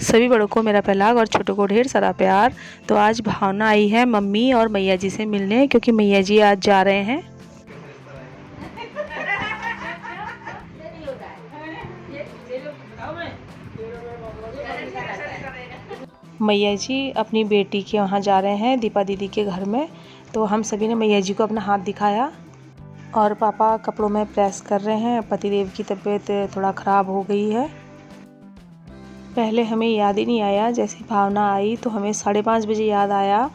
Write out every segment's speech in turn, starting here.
सभी बड़ों को मेरा पहला और छोटों को ढेर सारा प्यार। तो आज भावना आई है मम्मी और मैया जी से मिलने, क्योंकि मैया जी आज जा रहे हैं। मैया जी अपनी बेटी के वहाँ जा रहे हैं, दीपा दीदी के घर में। तो हम सभी ने मैया जी को अपना हाथ दिखाया और पापा कपड़ों में प्रेस कर रहे हैं। पतिदेव की तबीयत थोड़ा ख़राब हो गई है। पहले हमें याद ही नहीं आया, जैसे भावना आई तो हमें 5:30 बजे याद आया।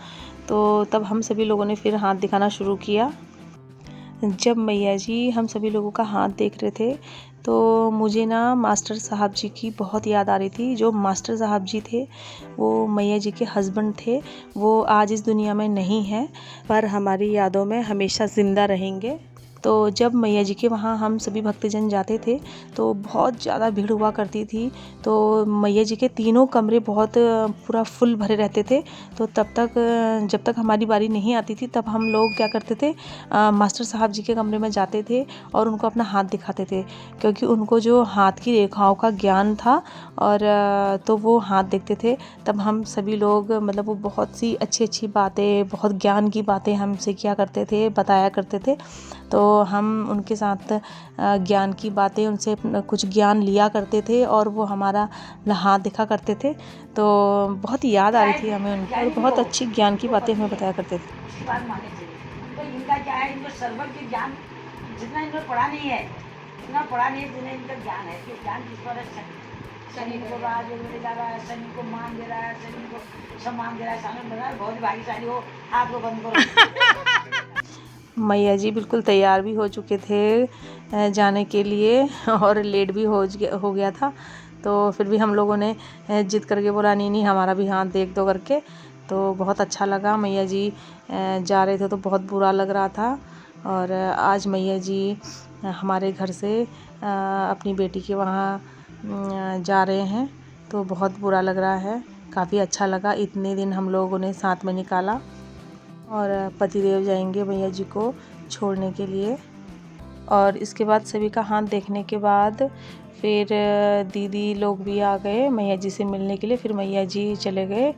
तो तब हम सभी लोगों ने फिर हाथ दिखाना शुरू किया। जब मैया जी हम सभी लोगों का हाथ देख रहे थे तो मुझे ना मास्टर साहब जी की बहुत याद आ रही थी। जो मास्टर साहब जी थे वो मैया जी के हस्बैंड थे। वो आज इस दुनिया में नहीं हैं, पर हमारी यादों में हमेशा ज़िंदा रहेंगे। तो जब मैया जी के वहाँ हम सभी भक्तजन जाते थे तो बहुत ज़्यादा भीड़ हुआ करती थी। तो मैया जी के तीनों कमरे बहुत पूरा फुल भरे रहते थे। तो तब तक जब तक हमारी बारी नहीं आती थी तब हम लोग क्या करते थे, मास्टर साहब जी के कमरे में जाते थे और उनको अपना हाथ दिखाते थे, क्योंकि उनको जो हाथ की रेखाओं का ज्ञान था। और तो वो हाथ देखते थे। तब हम सभी लोग मतलब वो बहुत सी अच्छी अच्छी बातें, बहुत ज्ञान की बातें हमसे किया करते थे, बताया करते थे। तो हम उनके साथ ज्ञान की बातें, उनसे कुछ ज्ञान लिया करते थे और वो हमारा हाथ दिखा करते थे। तो बहुत याद आ रही थी हमें उनकी और बहुत अच्छी ज्ञान की बातें हमें बताया करते थे। तो इनका क्या है, इनको सर्वज्ञ ज्ञान जितना इन्होंने पढ़ा नहीं है, इतना पढ़ा नहीं है जितना इनका ज्ञान है। कि ज्ञान किस पर है, शनि को राज ले जा रहा है, शनि को मान दे रहा है, शनि को सम्मान दे रहा है। सामने बना बहुत भाग्यशाली हो, हाथ को बंद करो। मैया जी बिल्कुल तैयार भी हो चुके थे जाने के लिए और लेट भी हो गया था। तो फिर भी हम लोगों ने जिद करके बोला नहीं नहीं हमारा भी हाथ देख दो करके। तो बहुत अच्छा लगा। मैया जी जा रहे थे तो बहुत बुरा लग रहा था। और आज मैया जी हमारे घर से अपनी बेटी के वहाँ जा रहे हैं तो बहुत बुरा लग रहा है। काफ़ी अच्छा लगा, इतने दिन हम लोगों ने साथ में निकाला। और पतिदेव जाएंगे मैया जी को छोड़ने के लिए। और इसके बाद सभी का हाथ देखने के बाद फिर दीदी लोग भी आ गए मैया जी से मिलने के लिए। फिर मैया जी चले गए।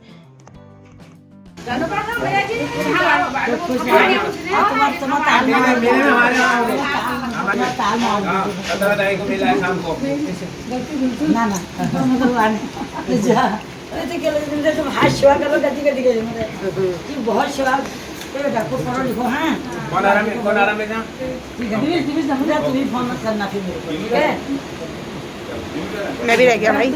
हाथ सेवा करो, कभी बहुत सेवा डॉक्टर पढ़ो लिखो। हाँ कौन आराम है ना, तुम्हें फोन मत करना फिर मेरे को, ठीक है? मैं भी रह गया भाई।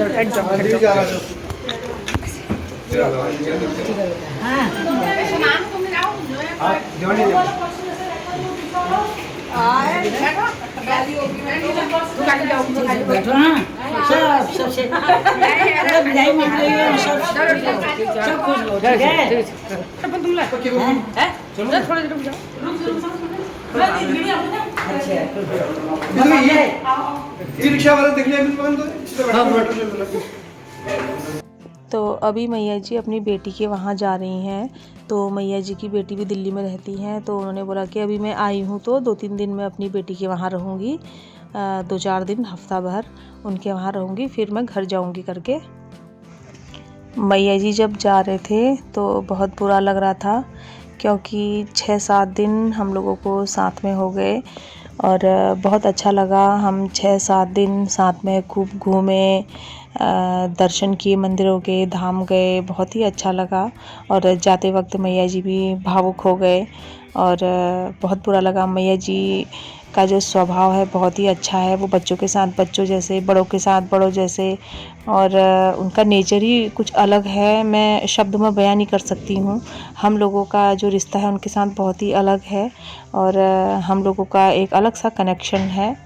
बैठो। हाँ सबसे विदाई मान रही है, सब खुश हो, ठीक है? तो अभी मैया जी अपनी बेटी के वहाँ जा रही हैं। तो मैया जी की बेटी भी दिल्ली में रहती हैं। तो उन्होंने बोला कि अभी मैं आई हूँ तो 2-3 दिन मैं अपनी बेटी के वहाँ रहूँगी, 2-4 दिन, हफ्ता भर उनके वहाँ रहूँगी, फिर मैं घर जाऊँगी करके। मैया जी जब जा रहे थे तो बहुत बुरा लग रहा था, क्योंकि 6-7 दिन हम लोगों को साथ में हो गए और बहुत अच्छा लगा। हम 6-7 दिन साथ में खूब घूमे, दर्शन किए, मंदिरों के, धाम गए, बहुत ही अच्छा लगा। और जाते वक्त मैया जी भी भावुक हो गए और बहुत बुरा लगा। मैया जी का जो स्वभाव है बहुत ही अच्छा है। वो बच्चों के साथ बच्चों जैसे, बड़ों के साथ बड़ों जैसे, और उनका नेचर ही कुछ अलग है। मैं शब्द में बयां नहीं कर सकती हूँ। हम लोगों का जो रिश्ता है उनके साथ बहुत ही अलग है और हम लोगों का एक अलग सा कनेक्शन है।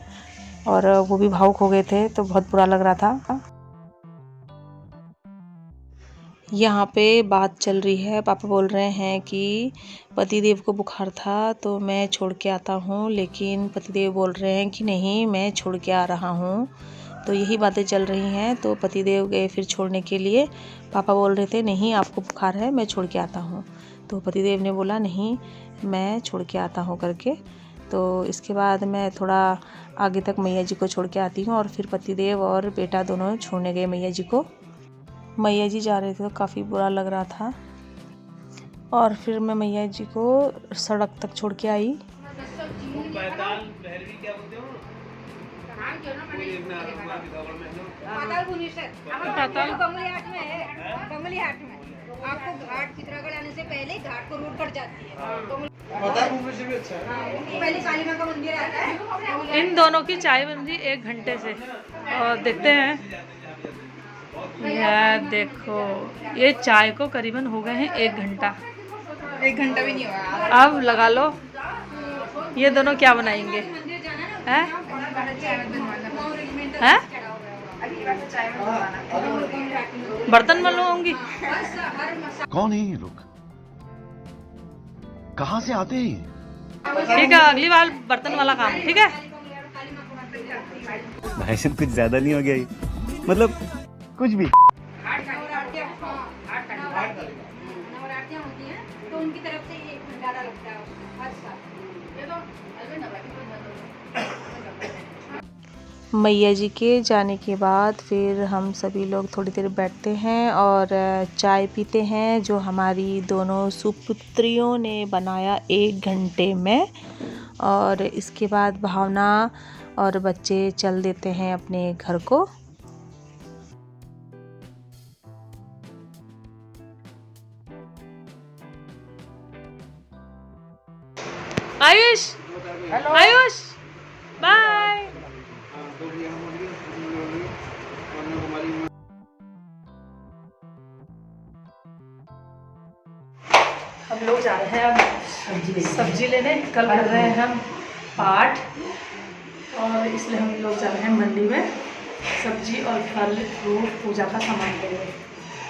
और वो भी भावुक हो गए थे तो बहुत बुरा लग रहा था। यहाँ पे बात चल रही है, पापा बोल रहे हैं कि पतिदेव को बुखार था तो मैं छोड़ के आता हूँ, लेकिन पतिदेव बोल रहे हैं कि नहीं मैं छोड़ के आ रहा हूँ। तो यही बातें चल रही हैं। तो पतिदेव गए फिर छोड़ने के लिए। पापा बोल रहे थे नहीं आपको बुखार है, मैं छोड़ के आता हूँ। तो पतिदेव ने बोला नहीं मैं छोड़ के आता हूँ करके। तो इसके बाद मैं थोड़ा आगे तक मैया जी को छोड़ के आती हूँ और फिर पतिदेव और बेटा दोनों छोड़ने गए मैया जी को। मैया जी जा रहे थे तो काफ़ी बुरा लग रहा था। और फिर मैं मैया जी को सड़क तक छोड़ के आई। आपको घाट चित्रगढ़ आने से पहले घाट को रोड कट जाती है। पहले काली माँ का मंदिर आता है। इन दोनों की चाय बन रही 1 घंटे से और देखते हैं। यार देखो ये चाय को करीबन हो गए हैं 1 घंटा। 1 घंटा भी नहीं हुआ। अब लगा लो ये दोनों क्या बनाएंगे हैं? हैं? बर्तन मलवाऊंगी। कौन है ये लोग? कहाँ से आते हैं? ठीक है अगली बार बर्तन वाला काम, ठीक है? भाई साहब कुछ ज्यादा नहीं हो गया ये? मतलब कुछ भी। नवरात्रियाँ होती हैं तो उनकी तरफ से ये भंडारा लगता है हर साल। मैया जी के जाने के बाद फिर हम सभी लोग थोड़ी देर बैठते हैं और चाय पीते हैं जो हमारी दोनों सुपुत्रियों ने बनाया 1 घंटे में। और इसके बाद भावना और बच्चे चल देते हैं अपने घर को। आयुष, आयुष, बाय। हम लोग जा रहे हैं अब सब्जी लेने। कल कर रहे हैं हम पाठ और इसलिए हम लोग जा रहे हैं मंडी में सब्जी और फल फ्रूट पूजा का सामान लेने।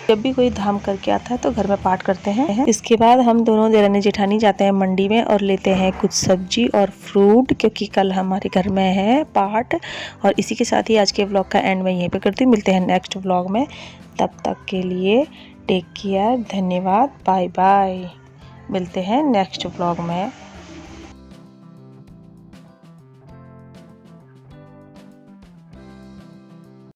जब भी कोई धाम करके आता है तो घर में पाठ करते हैं। इसके बाद हम दोनों देरानी जेठानी जाते हैं मंडी में और लेते हैं कुछ सब्जी और फ्रूट, क्योंकि कल हमारे घर में है पाठ। और इसी के साथ ही आज के व्लॉग का एंड मैं यहीं पे करती हूँ। मिलते हैं नेक्स्ट व्लॉग में, तब तक के लिए टेक केयर, धन्यवाद, बाय बाय। मिलते हैं नेक्स्ट व्लॉग में।